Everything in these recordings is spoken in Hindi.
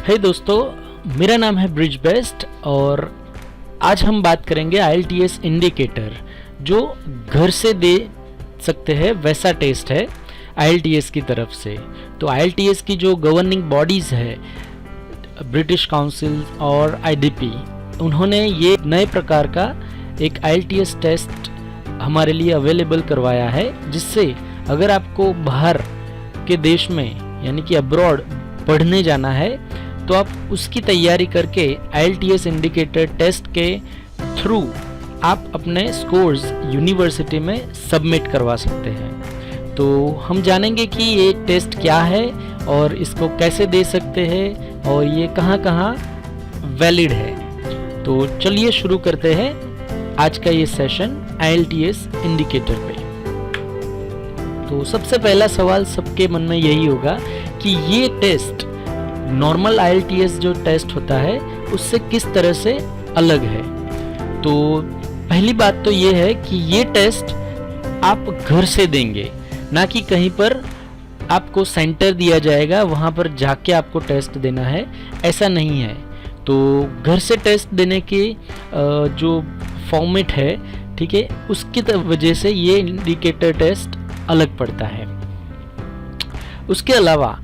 हे दोस्तों, मेरा नाम है ब्रिज बेस्ट और आज हम बात करेंगे IELTS इंडिकेटर जो घर से दे सकते हैं वैसा टेस्ट है IELTS की तरफ से। तो IELTS की जो गवर्निंग बॉडीज़ है ब्रिटिश काउंसिल और IDP, उन्होंने ये नए प्रकार का एक IELTS टेस्ट हमारे लिए अवेलेबल करवाया है, जिससे अगर आपको बाहर के देश में यानी कि अब्रॉड पढ़ने जाना है तो आप उसकी तैयारी करके IELTS इंडिकेटर टेस्ट के थ्रू आप अपने स्कोर्स यूनिवर्सिटी में सबमिट करवा सकते हैं। तो हम जानेंगे कि ये टेस्ट क्या है और इसको कैसे दे सकते हैं और ये कहाँ कहाँ वैलिड है। तो चलिए शुरू करते हैं आज का ये सेशन IELTS इंडिकेटर पे। तो सबसे पहला सवाल सबके मन में यही होगा कि ये टेस्ट नॉर्मल IELTS जो टेस्ट होता है उससे किस तरह से अलग है। तो पहली बात तो ये है कि ये टेस्ट आप घर से देंगे, ना कि कहीं पर आपको सेंटर दिया जाएगा वहाँ पर जाके आपको टेस्ट देना है, ऐसा नहीं है। तो घर से टेस्ट देने की जो फॉर्मेट है, ठीक है, उसकी वजह से ये इंडिकेटर टेस्ट अलग पड़ता है। उसके अलावा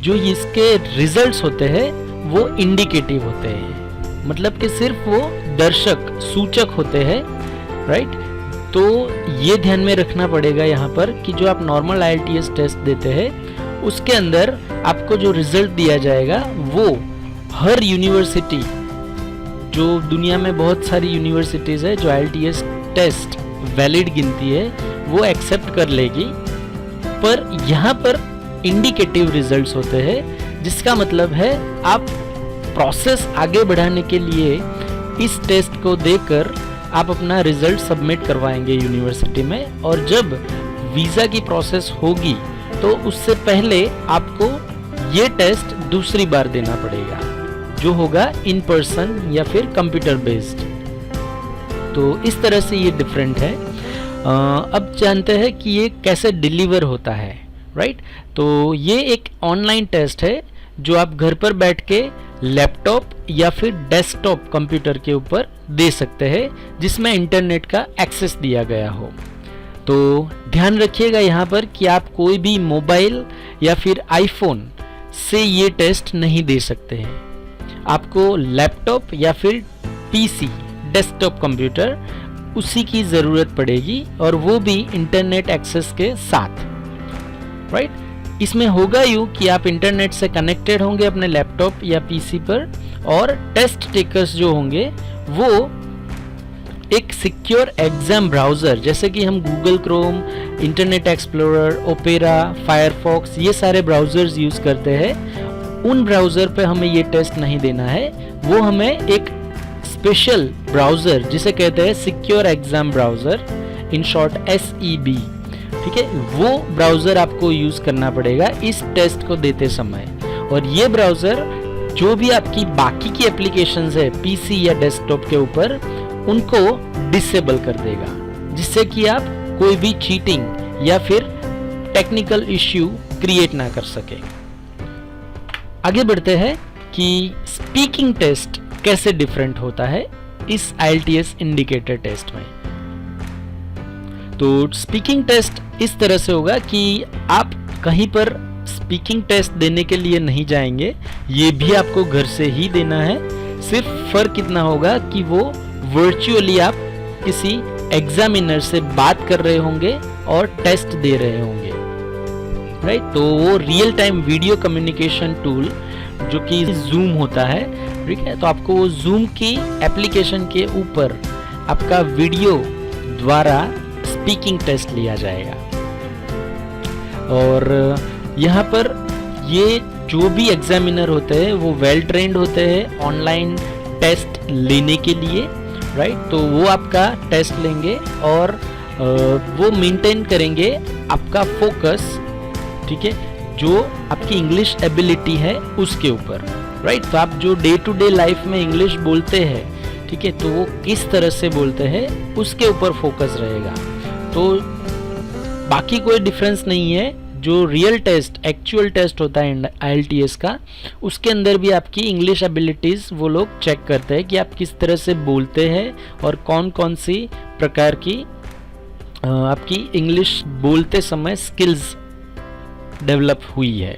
जो इसके रिजल्ट्स होते हैं वो इंडिकेटिव होते हैं, मतलब कि सिर्फ वो दर्शक सूचक होते हैं, राइट। तो ये ध्यान में रखना पड़ेगा यहाँ पर कि जो आप नॉर्मल IELTS टेस्ट देते हैं उसके अंदर आपको जो रिजल्ट दिया जाएगा वो हर यूनिवर्सिटी, जो दुनिया में बहुत सारी यूनिवर्सिटीज़ है जो IELTS टेस्ट वैलिड गिनती है, वो एक्सेप्ट कर लेगी। पर यहाँ पर इंडिकेटिव रिजल्ट्स होते हैं, जिसका मतलब है आप प्रोसेस आगे बढ़ाने के लिए इस टेस्ट को देकर आप अपना रिजल्ट सबमिट करवाएंगे यूनिवर्सिटी में, और जब वीज़ा की प्रोसेस होगी तो उससे पहले आपको ये टेस्ट दूसरी बार देना पड़ेगा, जो होगा इन पर्सन या फिर कंप्यूटर बेस्ड। तो इस तरह से ये डिफरेंट है। अब जानते हैं कि ये कैसे डिलीवर होता है, राइट। तो ये एक ऑनलाइन टेस्ट है जो आप घर पर बैठ के लैपटॉप या फिर डेस्कटॉप कंप्यूटर के ऊपर दे सकते हैं, जिसमें इंटरनेट का एक्सेस दिया गया हो। तो ध्यान रखिएगा यहाँ पर कि आप कोई भी मोबाइल या फिर आईफोन से ये टेस्ट नहीं दे सकते हैं। आपको लैपटॉप या फिर PC डेस्कटॉप कंप्यूटर उसी की ज़रूरत पड़ेगी, और वो भी इंटरनेट एक्सेस के साथ, राइट। इसमें होगा यूँ कि आप इंटरनेट से कनेक्टेड होंगे अपने लैपटॉप या PC पर, और टेस्ट टेकर्स जो होंगे वो एक सिक्योर एग्जाम ब्राउज़र, जैसे कि हम Google Chrome, internet explorer, opera, Firefox, ये सारे ब्राउज़र्स यूज़ करते हैं। उन ब्राउज़र पे हमें ये टेस्ट नहीं देना है, वो हमें एक स्पेशल ब्राउज़र जिसे कहते हैं secure exam browser, in short SEB, ठीक है, वो ब्राउज़र आपको यूज़ करना पड़ेगा इस टेस्ट को देते समय। और ये ब्राउज़र जो भी आपकी बाकी की एप्लीकेशंस है PC या डेस्कटॉप के ऊपर, उनको डिसेबल कर देगा, जिससे कि आप कोई भी चीटिंग या फिर टेक्निकल इश्यू क्रिएट ना कर सके। आगे बढ़ते हैं कि स्पीकिंग टेस्ट कैसे डिफरेंट होता है इस IELTS इंडिकेटर टेस्ट में। तो स्पीकिंग टेस्ट इस तरह से होगा कि आप कहीं पर स्पीकिंग टेस्ट देने के लिए नहीं जाएंगे, ये भी आपको घर से ही देना है। सिर्फ फर्क इतना होगा कि वो वर्चुअली आप किसी एग्जामिनर से बात कर रहे होंगे और टेस्ट दे रहे होंगे, राइट। तो वो real time video communication tool जो कि जूम होता है, ठीक है, तो आपको वो जूम की एप्लीकेशन के ऊपर आपका वीडियो द्वारा स्पीकिंग टेस्ट लिया जाएगा। और यहाँ पर ये जो भी एग्जामिनर होते हैं वो वेल ट्रेंड होते हैं ऑनलाइन टेस्ट लेने के लिए, राइट। तो वो आपका टेस्ट लेंगे और वो मेंटेन करेंगे आपका फोकस, ठीक है, जो आपकी इंग्लिश एबिलिटी है उसके ऊपर, राइट। तो आप जो डे टू डे लाइफ में इंग्लिश बोलते हैं, ठीक है, तो वो किस तरह से बोलते हैं उसके ऊपर फोकस रहेगा। तो बाकी कोई डिफरेंस नहीं है, जो रियल टेस्ट, एक्चुअल टेस्ट होता है IELTS का, उसके अंदर भी आपकी इंग्लिश एबिलिटीज़ वो लोग चेक करते हैं कि आप किस तरह से बोलते हैं और कौन कौन सी प्रकार की आपकी इंग्लिश बोलते समय स्किल्स डेवलप हुई है,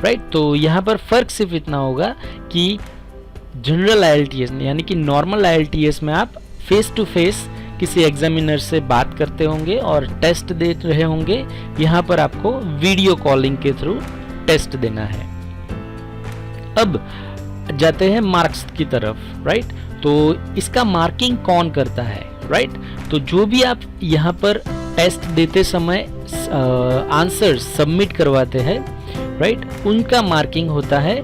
राइट। तो यहाँ पर फ़र्क सिर्फ इतना होगा कि जनरल IELTS यानी कि नॉर्मल IELTS में आप फेस टू फेस किसी एग्जामिनर से बात करते होंगे और टेस्ट दे रहे होंगे। यहाँ पर आपको वीडियो कॉलिंग के थ्रू टेस्ट देना है। अब जाते हैं मार्क्स की तरफ, राइट। तो इसका मार्किंग कौन करता है, राइट। तो जो भी आप यहाँ पर टेस्ट देते समय आंसर सबमिट करवाते हैं, राइट, उनका मार्किंग होता है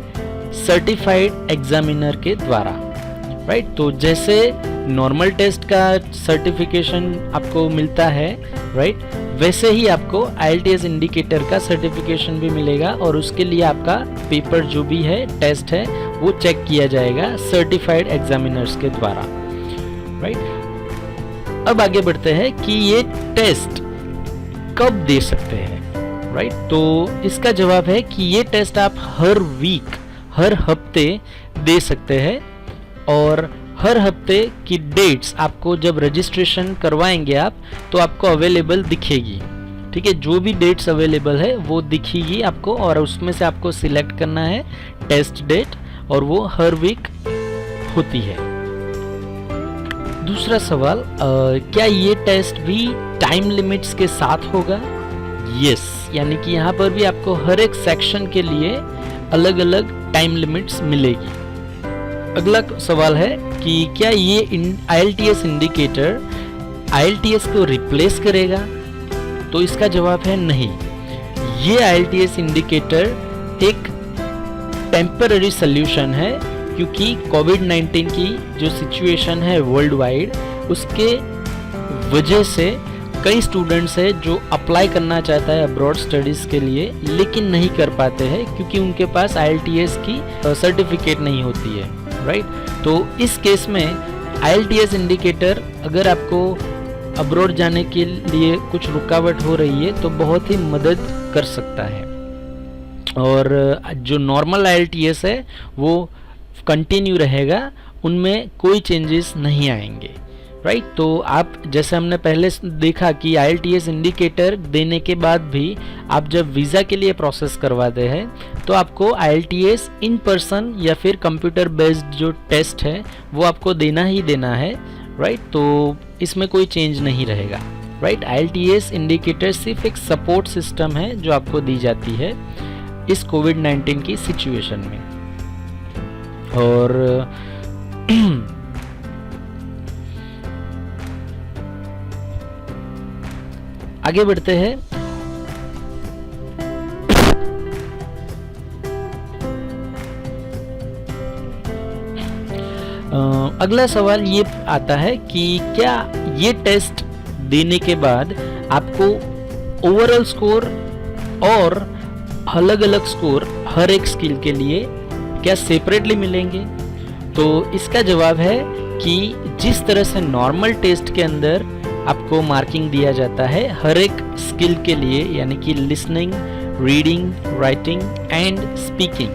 सर्टिफाइड एग्जामिनर के द्वारा, राइट। तो जैसे नॉर्मल टेस्ट का सर्टिफिकेशन आपको मिलता है, राइट, वैसे ही आपको IELTS इंडिकेटर का सर्टिफिकेशन भी मिलेगा और उसके लिए आपका पेपर जो भी है, टेस्ट है, वो चेक किया जाएगा सर्टिफाइड एग्जामिनर्स के द्वारा, राइट। अब आगे बढ़ते हैं कि ये टेस्ट कब दे सकते हैं, राइट। तो इसका जवाब है कि ये टेस्ट आप हर वीक, हर हफ्ते दे सकते हैं और हर हफ्ते की डेट्स आपको जब रजिस्ट्रेशन करवाएंगे आप, तो आपको अवेलेबल दिखेगी, ठीक है। जो भी डेट्स अवेलेबल है वो दिखेगी आपको और उसमें से आपको सिलेक्ट करना है टेस्ट डेट और वो हर वीक होती है। दूसरा सवाल, क्या ये टेस्ट भी टाइम लिमिट्स के साथ होगा? यस, यानी कि यहाँ पर भी आपको हर एक सेक्शन के लिए अलग अलग टाइम लिमिट्स मिलेगी। अगला सवाल है कि क्या ये IELTS इंडिकेटर IELTS को रिप्लेस करेगा? तो इसका जवाब है नहीं। ये IELTS इंडिकेटर एक टेम्पररी सॉल्यूशन है, क्योंकि कोविड-19 की जो सिचुएशन है वर्ल्ड वाइड, उसके वजह से कई स्टूडेंट्स हैं जो अप्लाई करना चाहता है अब्रॉड स्टडीज़ के लिए, लेकिन नहीं कर पाते हैं क्योंकि उनके पास IELTS की सर्टिफिकेट नहीं होती है, राइट। तो इस केस में IELTS इंडिकेटर अगर आपको अब्रॉड जाने के लिए कुछ रुकावट हो रही है तो बहुत ही मदद कर सकता है। और जो नॉर्मल IELTS है वो कंटिन्यू रहेगा, उनमें कोई चेंजेस नहीं आएंगे, राइट। तो आप जैसे हमने पहले देखा कि IELTS इंडिकेटर देने के बाद भी आप जब वीज़ा के लिए प्रोसेस करवाते हैं तो आपको IELTS इन पर्सन या फिर कंप्यूटर बेस्ड जो टेस्ट है वो आपको देना ही देना है, राइट। तो इसमें कोई चेंज नहीं रहेगा, राइट। IELTS इंडिकेटर सिर्फ एक सपोर्ट सिस्टम है जो आपको दी जाती है इस कोविड-19 की सिचुएशन में। और आगे बढ़ते हैं। अगला सवाल ये आता है कि क्या ये टेस्ट देने के बाद आपको ओवरऑल स्कोर और अलग अलग स्कोर हर एक स्किल के लिए क्या सेपरेटली मिलेंगे? तो इसका जवाब है कि जिस तरह से नॉर्मल टेस्ट के अंदर आपको मार्किंग दिया जाता है हर एक स्किल के लिए, यानी कि listening, reading, writing and speaking,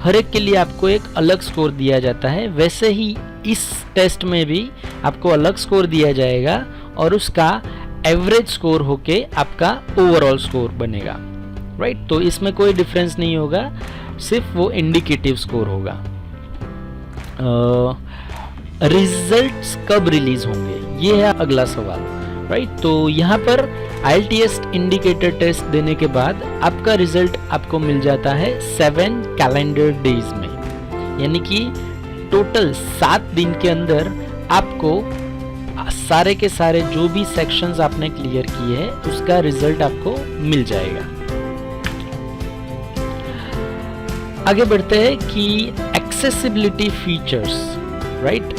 हर एक के लिए आपको एक अलग स्कोर दिया जाता है, वैसे ही इस टेस्ट में भी आपको अलग स्कोर दिया जाएगा और उसका एवरेज स्कोर होके आपका ओवरऑल स्कोर बनेगा, राइट। तो इसमें कोई डिफरेंस नहीं होगा, सिर्फ वो इंडिकेटिव स्कोर होगा। रिजल्ट्स कब रिलीज होंगे, ये है अगला सवाल, राइट। तो यहाँ पर IELTS इंडिकेटर टेस्ट देने के बाद आपका रिजल्ट आपको मिल जाता है 7 कैलेंडर डेज में, यानी कि टोटल 7 दिन के अंदर आपको सारे के सारे जो भी सेक्शंस आपने क्लियर किए हैं उसका रिजल्ट आपको मिल जाएगा। आगे बढ़ते हैं कि एक्सेसिबिलिटी फीचर्स, राइट।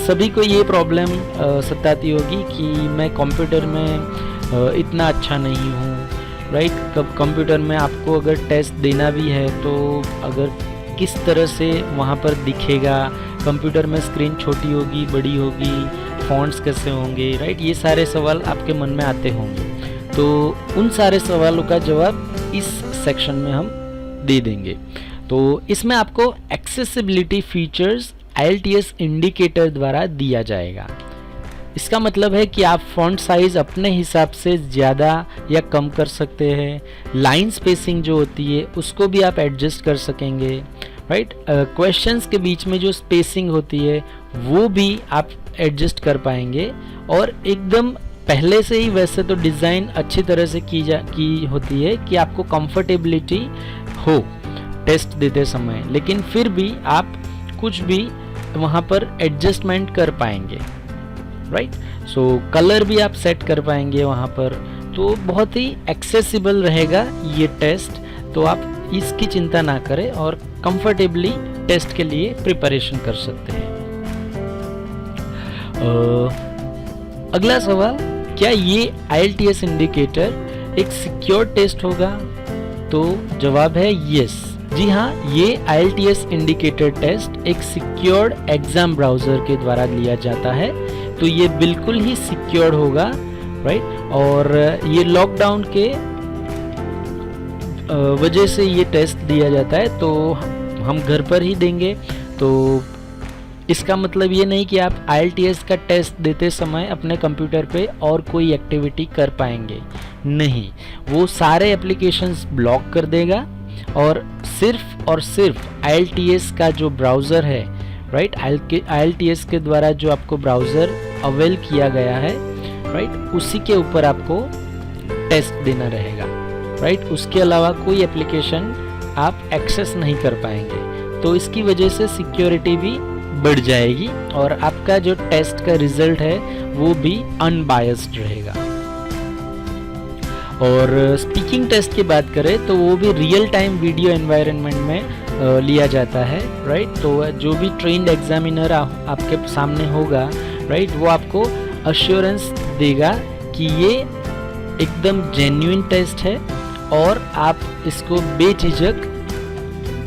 सभी को ये प्रॉब्लम सताती होगी कि मैं कंप्यूटर में इतना अच्छा नहीं हूँ, राइट। कब कंप्यूटर में आपको अगर टेस्ट देना भी है तो अगर किस तरह से वहाँ पर दिखेगा, कंप्यूटर में स्क्रीन छोटी होगी, बड़ी होगी, फॉन्ट्स कैसे होंगे, राइट। ये सारे सवाल आपके मन में आते होंगे। तो उन सारे सवालों का जवाब इस सेक्शन में हम दे देंगे। तो इसमें आपको एक्सेसिबिलिटी फीचर्स IELTS इंडिकेटर द्वारा दिया जाएगा। इसका मतलब है कि आप फॉन्ट साइज अपने हिसाब से ज़्यादा या कम कर सकते हैं। लाइन स्पेसिंग जो होती है उसको भी आप एडजस्ट कर सकेंगे, राइट। क्वेश्चंस के बीच में जो स्पेसिंग होती है वो भी आप एडजस्ट कर पाएंगे। और एकदम पहले से ही वैसे तो डिज़ाइन अच्छी तरह से की होती है कि आपको कंफर्टेबिलिटी हो टेस्ट देते समय, लेकिन फिर भी आप कुछ भी वहाँ पर एडजस्टमेंट कर पाएंगे, राइट। सो कलर भी आप सेट कर पाएंगे वहाँ पर। तो बहुत ही एक्सेसिबल रहेगा ये टेस्ट, तो आप इसकी चिंता ना करें और कंफर्टेबली टेस्ट के लिए प्रिपरेशन कर सकते हैं। अगला सवाल, क्या ये IELTS इंडिकेटर एक सिक्योर टेस्ट होगा? तो जवाब है यस। जी हाँ, ये IELTS इंडिकेटर टेस्ट एक सिक्योर्ड एग्जाम ब्राउज़र के द्वारा लिया जाता है, तो ये बिल्कुल ही सिक्योर्ड होगा, राइट। और ये लॉकडाउन के वजह से ये टेस्ट दिया जाता है, तो हम घर पर ही देंगे। तो इसका मतलब ये नहीं कि आप IELTS का टेस्ट देते समय अपने कंप्यूटर पे और कोई एक्टिविटी कर पाएंगे, नहीं, वो सारे एप्लीकेशंस ब्लॉक कर देगा और सिर्फ IELTS का जो ब्राउज़र है, राइट, IELTS के द्वारा जो आपको ब्राउज़र अवेल किया गया है, राइट, उसी के ऊपर आपको टेस्ट देना रहेगा, राइट। उसके अलावा कोई एप्लीकेशन आप एक्सेस नहीं कर पाएंगे। तो इसकी वजह से सिक्योरिटी भी बढ़ जाएगी और आपका जो टेस्ट का रिजल्ट है वो भी अनबायस्ड रहेगा। और स्पीकिंग टेस्ट की बात करें तो वो भी रियल टाइम वीडियो एनवायरनमेंट में लिया जाता है, राइट। तो जो भी ट्रेन्ड एग्जामिनर आपके सामने होगा, राइट, वो आपको अश्योरेंस देगा कि ये एकदम जेन्युइन टेस्ट है और आप इसको बेझिझक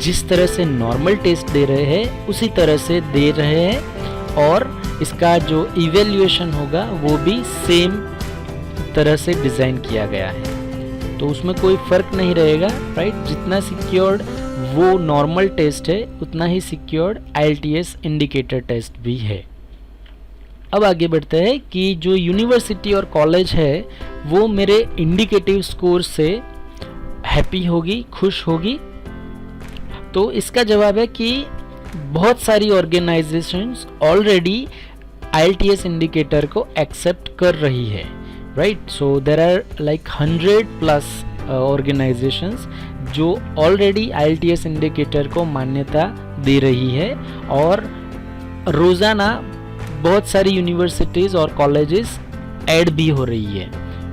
जिस तरह से नॉर्मल टेस्ट दे रहे हैं उसी तरह से दे रहे हैं, और इसका जो इवैल्यूएशन होगा वो भी सेम तरह से डिज़ाइन किया गया है। तो उसमें कोई फ़र्क नहीं रहेगा, राइट। जितना सिक्योर्ड वो नॉर्मल टेस्ट है उतना ही सिक्योर्ड IELTS इंडिकेटर टेस्ट भी है। अब आगे बढ़ते हैं कि जो यूनिवर्सिटी और कॉलेज है वो मेरे इंडिकेटिव स्कोर से हैप्पी होगी, खुश होगी। तो इसका जवाब है कि बहुत सारी ऑर्गेनाइजेशंस ऑलरेडी IELTS इंडिकेटर को एक्सेप्ट कर रही है, right. So there are like 100+ organisations जो ऑलरेडी IELTS इंडिकेटर को मान्यता दे रही है, और रोज़ाना बहुत सारी यूनिवर्सिटीज़ और कॉलेजेस ऐड भी हो रही है,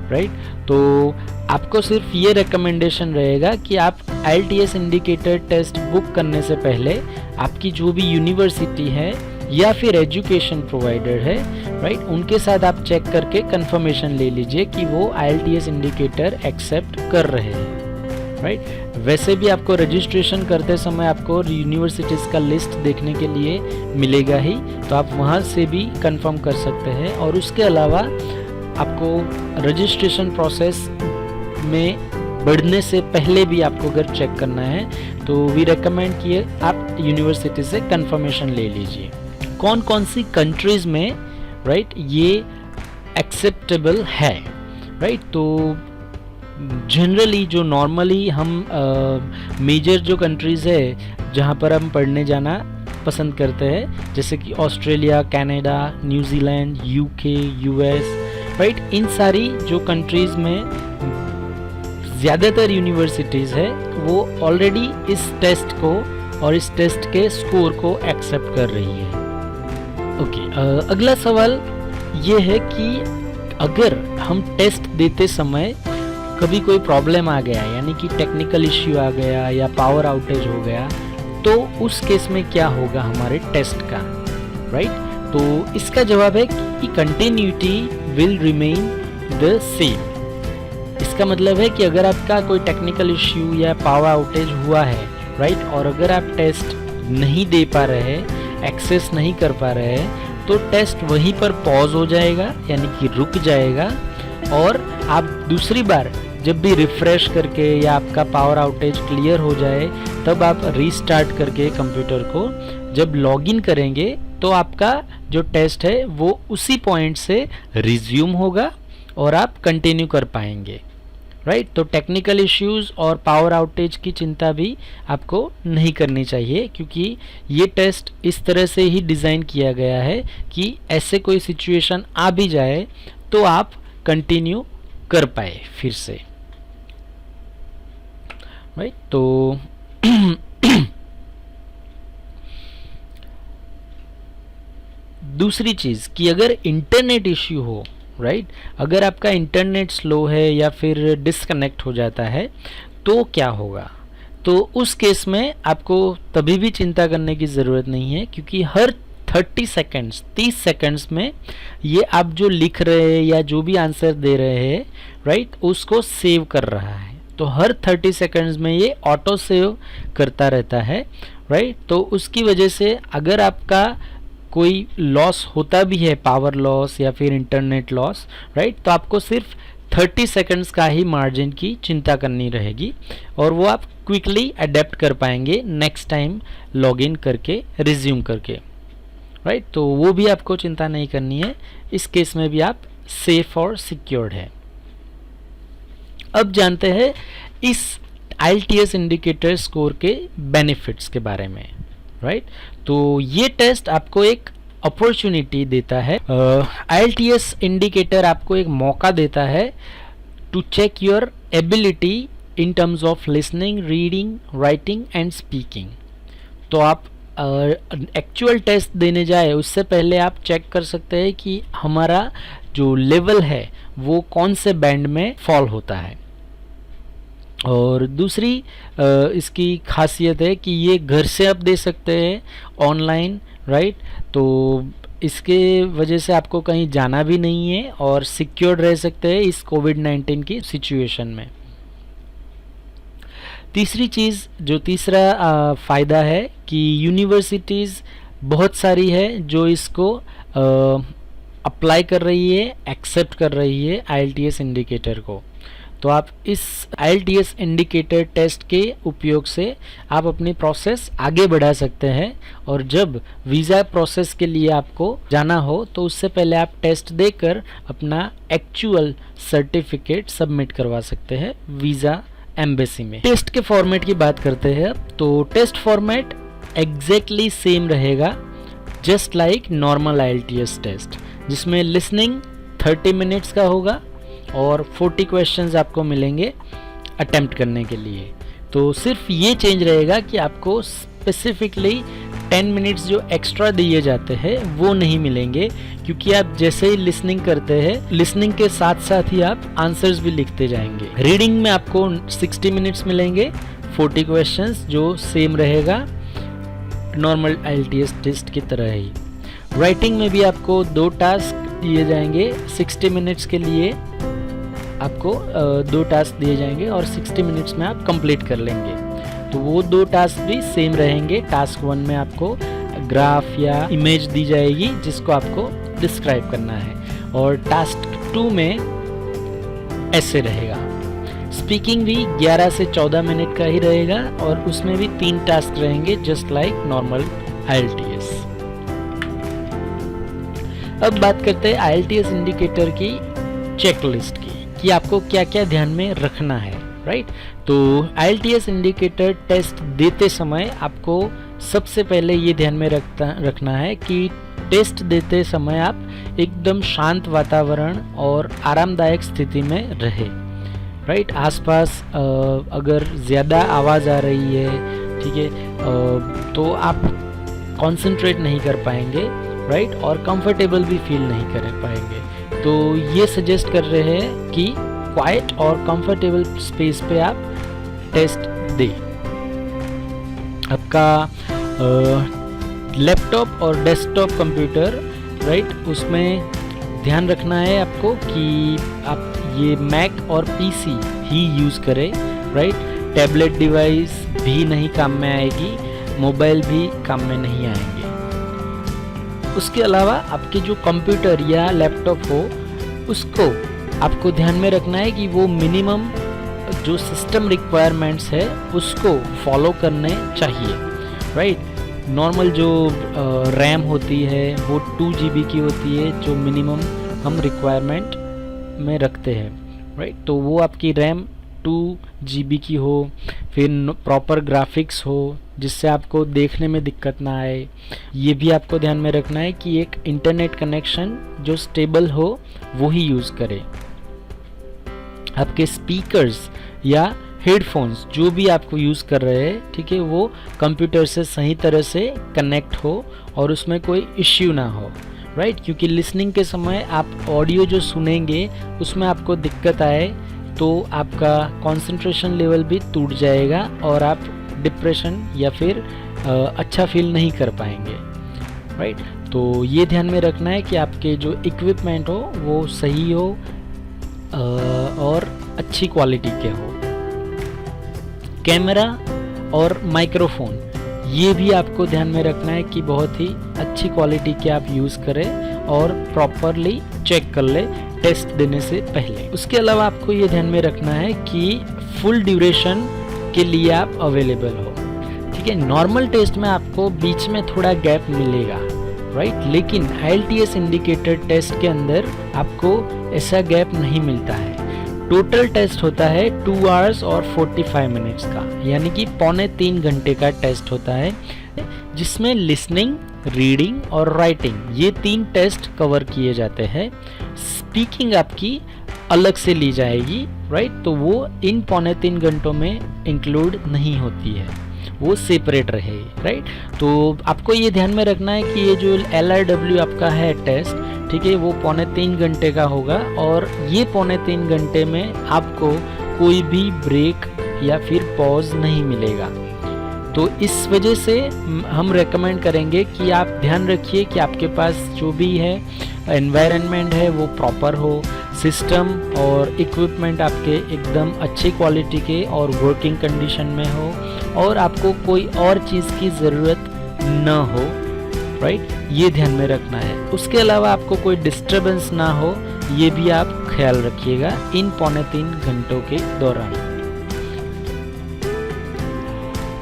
राइट। तो आपको सिर्फ ये रिकमेंडेशन रहेगा कि आप IELTS इंडिकेटर टेस्ट बुक करने से पहले आपकी जो भी यूनिवर्सिटी है या फिर एजुकेशन प्रोवाइडर है, राइट, उनके साथ आप चेक करके कंफर्मेशन ले लीजिए कि वो IELTS इंडिकेटर एक्सेप्ट कर रहे हैं, राइट। वैसे भी आपको रजिस्ट्रेशन करते समय आपको यूनिवर्सिटीज़ का लिस्ट देखने के लिए मिलेगा ही, तो आप वहाँ से भी कंफर्म कर सकते हैं। और उसके अलावा आपको रजिस्ट्रेशन प्रोसेस में बढ़ने से पहले भी आपको अगर चेक करना है तो वी रेकमेंड किए आप यूनिवर्सिटी से कंफर्मेशन ले लीजिए कौन कौन सी कंट्रीज़ में, राइट, ये एक्सेप्टेबल है, राइट। तो जनरली जो नॉर्मली हम मेजर जो कंट्रीज़ है जहाँ पर हम पढ़ने जाना पसंद करते हैं, जैसे कि Australia, Canada, New Zealand, UK, US, right, इन सारी जो कंट्रीज़ में ज़्यादातर यूनिवर्सिटीज़ है वो ऑलरेडी इस टेस्ट को और इस टेस्ट के स्कोर को एक्सेप्ट कर रही है। ओके, अगला सवाल ये है कि अगर हम टेस्ट देते समय कभी कोई प्रॉब्लम आ गया, यानी कि टेक्निकल इश्यू आ गया या पावर आउटेज हो गया, तो उस केस में क्या होगा हमारे टेस्ट का, राइट। तो इसका जवाब है कि continuity will remain the same. इसका मतलब है कि अगर आपका कोई टेक्निकल इश्यू या पावर आउटेज हुआ है, राइट, और अगर आप टेस्ट नहीं दे पा रहे हैं, एक्सेस नहीं कर पा रहे हैं, तो टेस्ट वहीं पर पॉज हो जाएगा, यानी कि रुक जाएगा, और आप दूसरी बार जब भी रिफ्रेश करके या आपका पावर आउटेज क्लियर हो जाए तब आप रीस्टार्ट करके कंप्यूटर को जब लॉगिन करेंगे तो आपका जो टेस्ट है वो उसी पॉइंट से रिज्यूम होगा और आप कंटिन्यू कर पाएंगे, राइट। तो टेक्निकल इश्यूज और पावर आउटेज की चिंता भी आपको नहीं करनी चाहिए, क्योंकि ये टेस्ट इस तरह से ही डिज़ाइन किया गया है कि ऐसे कोई सिचुएशन आ भी जाए तो आप कंटिन्यू कर पाए फिर से, राइट। तो दूसरी चीज़ कि अगर इंटरनेट इश्यू हो, राइट, अगर आपका इंटरनेट स्लो है या फिर डिस्कनेक्ट हो जाता है तो क्या होगा। तो उस केस में आपको तभी भी चिंता करने की ज़रूरत नहीं है, क्योंकि हर 30 सेकंड्स में ये आप जो लिख रहे हैं या जो भी आंसर दे रहे हैं, राइट, उसको सेव कर रहा है। तो हर 30 सेकंड्स में ये ऑटो सेव करता रहता है, राइट। तो उसकी वजह से अगर आपका कोई लॉस होता भी है, पावर लॉस या फिर इंटरनेट लॉस, राइट, तो आपको सिर्फ 30 सेकंड्स का ही मार्जिन की चिंता करनी रहेगी और वो आप क्विकली अडेप्ट कर पाएंगे नेक्स्ट टाइम लॉगिन करके, रिज्यूम करके, राइट। तो वो भी आपको चिंता नहीं करनी है, इस केस में भी आप सेफ और सिक्योर्ड है। अब जानते हैं इस IELTS इंडिकेटर स्कोर के बेनिफिट्स के बारे में, राइट। तो ये टेस्ट आपको एक अपॉर्चुनिटी देता है, IELTS इंडिकेटर आपको एक मौका देता है to check your ability in terms of listening, reading, writing and speaking. तो आप एक्चुअल टेस्ट देने जाए उससे पहले आप चेक कर सकते हैं कि हमारा जो लेवल है वो कौन से बैंड में फॉल होता है। और दूसरी इसकी खासियत है कि ये घर से आप दे सकते हैं ऑनलाइन, राइट। तो इसके वजह से आपको कहीं जाना भी नहीं है और सिक्योर्ड रह सकते हैं इस कोविड-19 की सिचुएशन में। तीसरी चीज़, जो तीसरा फ़ायदा है कि यूनिवर्सिटीज़ बहुत सारी है जो इसको अप्लाई कर रही है, एक्सेप्ट कर रही है IELTS इंडिकेटर को। तो आप इस IELTS इंडिकेटर टेस्ट के उपयोग से आप अपनी प्रोसेस आगे बढ़ा सकते हैं और जब वीज़ा प्रोसेस के लिए आपको जाना हो तो उससे पहले आप टेस्ट देकर अपना एक्चुअल सर्टिफिकेट सबमिट करवा सकते हैं वीज़ा एम्बेसी में। टेस्ट के फॉर्मेट की बात करते हैं अब, तो टेस्ट फॉर्मेट एग्जैक्टली सेम रहेगा just like normal IELTS test, जिसमें लिसनिंग 30 मिनट्स का होगा और 40 क्वेश्चंस आपको मिलेंगे अटेम्प्ट करने के लिए। तो सिर्फ ये चेंज रहेगा कि आपको स्पेसिफिकली 10 मिनट्स जो एक्स्ट्रा दिए जाते हैं वो नहीं मिलेंगे, क्योंकि आप जैसे ही लिसनिंग करते हैं, लिसनिंग के साथ साथ ही आप आंसर्स भी लिखते जाएंगे। रीडिंग में आपको 60 मिनट्स मिलेंगे, 40 क्वेश्चंस जो सेम रहेगा नॉर्मल IELTS टेस्ट की तरह ही। राइटिंग में भी आपको 2 टास्क दिए जाएंगे, 60 मिनट्स के लिए आपको 2 टास्क दिए जाएंगे और 60 मिनट्स में आप कंप्लीट कर लेंगे। तो वो 2 टास्क भी सेम रहेंगे। टास्क 1 में आपको ग्राफ या इमेज दी जाएगी जिसको आपको डिस्क्राइब करना है और टास्क 2 में ऐसे रहेगा। स्पीकिंग भी 11 से 14 मिनट का ही रहेगा और उसमें भी 3 टास्क रहेंगे जस्ट लाइक नॉर्मल IELTS। अब बात करते हैं IELTS इंडिकेटर की चेकलिस्ट की कि आपको क्या क्या ध्यान में रखना है, राइट। तो IELTS इंडिकेटर टेस्ट देते समय आपको सबसे पहले ये ध्यान में रखना है कि टेस्ट देते समय आप एकदम शांत वातावरण और आरामदायक स्थिति में रहे, राइट। आसपास अगर ज़्यादा आवाज़ आ रही है, ठीक है, तो आप कंसंट्रेट नहीं कर पाएंगे, राइट, और कंफर्टेबल भी फील नहीं कर पाएंगे। तो ये सजेस्ट कर रहे हैं कि क्वाइट और कंफर्टेबल स्पेस पे आप टेस्ट दें। आपका लैपटॉप और डेस्कटॉप कंप्यूटर, राइट, उसमें ध्यान रखना है आपको कि आप ये मैक और PC ही यूज़ करें, राइट। टैबलेट डिवाइस भी नहीं काम में आएगी, मोबाइल भी काम में नहीं आएंगे। उसके अलावा आपके जो कंप्यूटर या लैपटॉप हो उसको आपको ध्यान में रखना है कि वो मिनिमम जो सिस्टम रिक्वायरमेंट्स है उसको फॉलो करने चाहिए, राइट। नॉर्मल जो रैम होती है वो 2 GB की होती है, जो मिनिमम हम रिक्वायरमेंट में रखते हैं, राइट। तो वो आपकी रैम 2 GB की हो, फिर प्रॉपर ग्राफिक्स हो जिससे आपको देखने में दिक्कत ना आए। ये भी आपको ध्यान में रखना है कि एक इंटरनेट कनेक्शन जो स्टेबल हो वो ही यूज़ करे। आपके स्पीकर्स या हेडफोन्स जो भी आपको यूज़ कर रहे हैं, ठीक है, वो कंप्यूटर से सही तरह से कनेक्ट हो और उसमें कोई इश्यू ना हो, राइट। क्योंकि लिसनिंग के समय आप ऑडियो जो सुनेंगे उसमें आपको दिक्कत आए तो आपका कंसंट्रेशन लेवल भी टूट जाएगा और आप डिप्रेशन या फिर अच्छा फील नहीं कर पाएंगे, राइट। तो ये ध्यान में रखना है कि आपके जो इक्विपमेंट हो वो सही हो और अच्छी क्वालिटी के हो। कैमरा और माइक्रोफोन ये भी आपको ध्यान में रखना है कि बहुत ही अच्छी क्वालिटी के आप यूज़ करें और प्रॉपरली चेक कर ले टेस्ट देने से पहले। उसके अलावा आपको ये ध्यान में रखना है कि फुल ड्यूरेशन के लिए आप अवेलेबल हो, ठीक है। नॉर्मल टेस्ट में आपको बीच में थोड़ा गैप मिलेगा, राइट, लेकिन IELTS इंडिकेटर टेस्ट के अंदर आपको ऐसा गैप नहीं मिलता है। टोटल टेस्ट होता है 2 hours और 45 minutes का, यानी कि 2.25 घंटे का टेस्ट होता है, जिसमें लिसनिंग, रीडिंग और राइटिंग ये 3 टेस्ट कवर किए जाते हैं। स्पीकिंग आपकी अलग से ली जाएगी, राइट, तो वो इन 2.25 घंटों में इंक्लूड नहीं होती है, वो सेपरेट रहेगी, राइट। तो आपको ये ध्यान में रखना है कि ये जो LRW आपका है टेस्ट, ठीक है, वो 2.25 घंटे का होगा और ये 2.25 घंटे में आपको कोई भी ब्रेक या फिर पॉज नहीं मिलेगा। तो इस वजह से हम रेकमेंड करेंगे कि आप ध्यान रखिए कि आपके पास जो भी है एनवायरनमेंट है वो प्रॉपर हो, सिस्टम और इक्विपमेंट आपके एकदम अच्छी क्वालिटी के और वर्किंग कंडीशन में हो और आपको कोई और चीज़ की ज़रूरत न हो, राइट, ये ध्यान में रखना है। उसके अलावा आपको कोई डिस्टरबेंस ना हो ये भी आप ख्याल रखिएगा इन 2.25 घंटों के दौरान।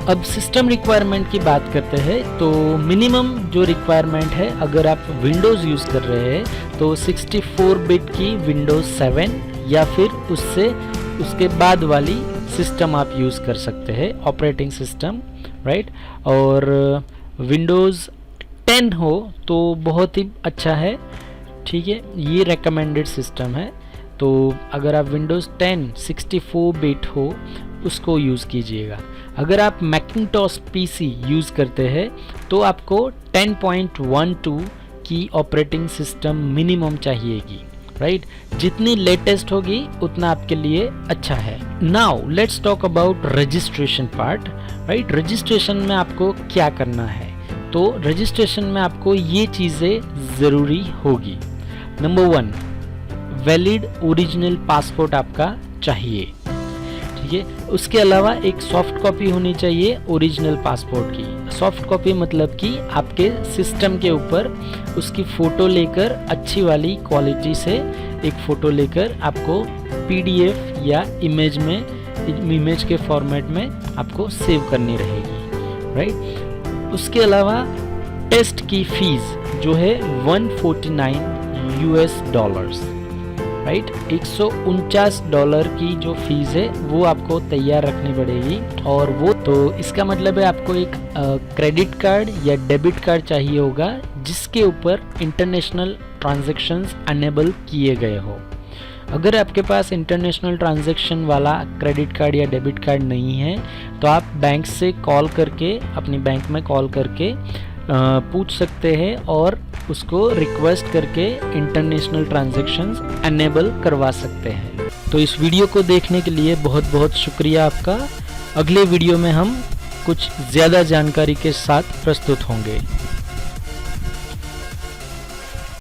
अब सिस्टम रिक्वायरमेंट की बात करते हैं तो मिनिमम जो रिक्वायरमेंट है, अगर आप विंडोज़ यूज़ कर रहे हैं तो 64 बिट की विंडोज़ 7 या फिर उसके बाद वाली सिस्टम आप यूज़ कर सकते हैं, ऑपरेटिंग सिस्टम, राइट। और विंडोज़ 10 हो तो बहुत ही अच्छा है, ठीक है, ये रेकमेंडेड सिस्टम है। तो अगर आप विंडोज़ 10 64 बिट हो उसको यूज़ कीजिएगा। अगर आप मैकिंटॉश PC यूज़ करते हैं तो आपको 10.12 की ऑपरेटिंग सिस्टम मिनिमम चाहिएगी, राइट। जितनी लेटेस्ट होगी उतना आपके लिए अच्छा है। Now let's talk about registration part, right. Registration में आपको क्या करना है, तो रजिस्ट्रेशन में आपको ये चीज़ें ज़रूरी होगी। नंबर 1, वैलिड ओरिजिनल पासपोर्ट आपका चाहिए, ठीक है। उसके अलावा एक सॉफ्ट कॉपी होनी चाहिए ओरिजिनल पासपोर्ट की। सॉफ्ट कॉपी मतलब कि आपके सिस्टम के ऊपर उसकी फ़ोटो लेकर अच्छी वाली क्वालिटी से एक फ़ोटो लेकर आपको PDF या इमेज के फॉर्मेट में आपको सेव करनी रहेगी, राइट। उसके अलावा टेस्ट की फ़ीस जो है $149, राइट, $149 की जो फीस है वो आपको तैयार रखनी पड़ेगी। और वो तो इसका मतलब है आपको एक क्रेडिट कार्ड या डेबिट कार्ड चाहिए होगा जिसके ऊपर इंटरनेशनल ट्रांजैक्शंस अनेबल किए गए हो। अगर आपके पास इंटरनेशनल ट्रांजैक्शन वाला क्रेडिट कार्ड या डेबिट कार्ड नहीं है तो आप बैंक से कॉल करके, अपनी बैंक में कॉल करके पूछ सकते हैं और उसको रिक्वेस्ट करके इंटरनेशनल ट्रांजैक्शंस अनेबल करवा सकते हैं। तो इस वीडियो को देखने के लिए बहुत बहुत शुक्रिया आपका। अगले वीडियो में हम कुछ ज़्यादा जानकारी के साथ प्रस्तुत होंगे।